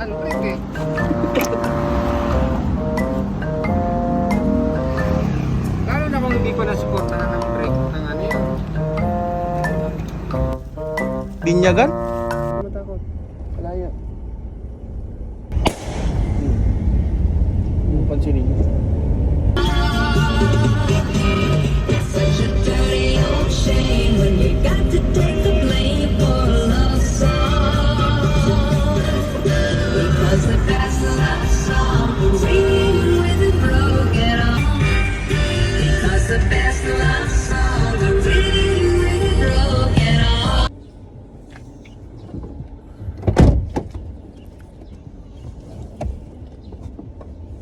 handbrake eh. Lalo na kung hindi pa nasuportahan ng brake ng ano yun. Binyagan? Matakot. Malaya. Pansinin nyo. Such a dirty old shame when you got to take the blame for a love song. Because the best love song ring with a broken arm. Because the best love song ring with a broken arm.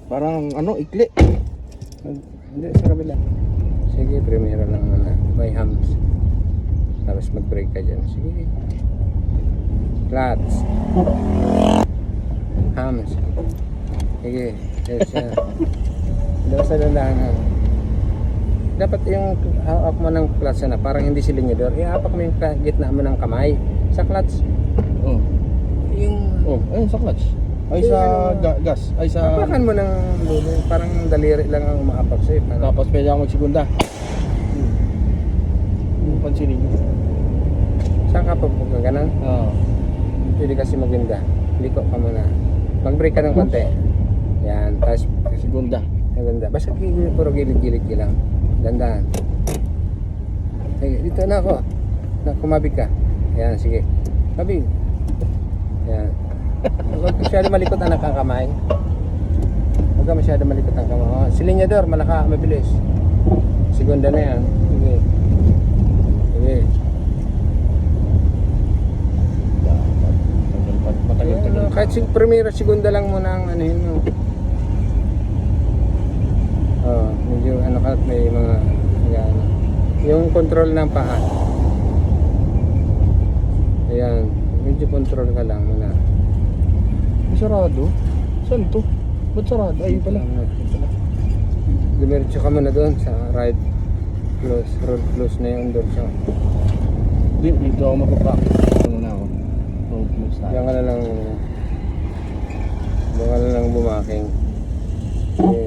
Parang ano, ikli. Hindi, sa kabila. Sige, primero lang muna. May hams. Tapos mag-brake ka dyan. Sige. Clutch. Hams. Sige. Yes, dapat sa landahan. Dapat yung hawak mo ng clutch na parang hindi silinyador. Ihapak mo yung gitna mo ng kamay. Sa clutch. Oh. Yung... Oh, ayun sa clutch. Ay Sige, sa ano? gas. Ay sa... Hapakan mo ng dulo. Parang daliri lang ang umaapak sa'yo. Parang... Tapos pwede ako magsigunda. Pansinin nyo. Saan ka pa po ganun? Oo. Pwede kasi maganda. Liko ka muna. Mag-brake ka ng konti. Yan. Tapos Sigunda. maganda. Basta puro gilid-gilid ka lang. Dandahan. Dito na ako. Kumabig ka. Yan. Sige. Kabig. Yan. Huwag masyado malikot ang kamay. Huwag ka masyado malikot ang kamay. Oh, silinyador. Malaka. Mabilis. Segunda na yan. Sige. Sige. Matagal-tagal. Kahit primera segunda lang muna ang ano yun mo. Oh, medyo ano ka may mga yan. Yung control ng paa. Ayan, medyo control ka lang muna. Sarado? Saan to? Ba't sarado? Ay pala. Dumiretso ka muna doon sa ride close, road close na yung doon sa. Dito ako magpa-practice. Muna ako. Road close tayo. Diyan ka na lang. Diyan ka na lang bumaking. Okay.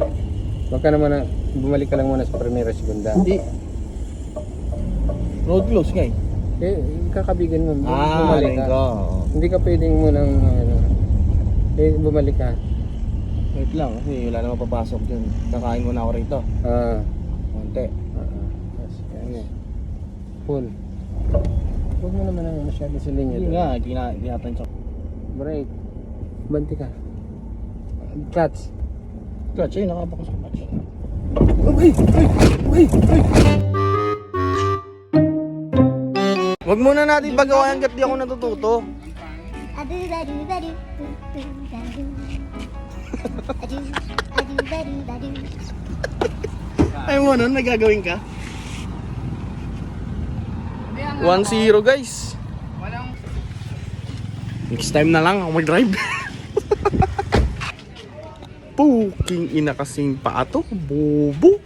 Huwag ka naman na, bumalik ka lang muna sa primera segunda. Hindi. Road close nga eh. Kakabigan mo. Ah, Bumalik ka. ko. Hindi ka pwedeng munang ano. Bumalik ka. Wait lang kasi wala naman papasok dyan. Kakain muna ako rito. Ah. Konti. Yes, ano. Full. Huwag mo naman ang masyado sa linya Hindi doon. nga, tinatansya. Brake. Banti ka. Clutch. Clutch, ay nakapakas sa clutch. Wag muna natin pagawa hanggat di ako natututo. Ay mo nun, may gagawin ka? 1-0 guys. Next time na lang ako mag-drive. Puking ina kasing paa to, bobo.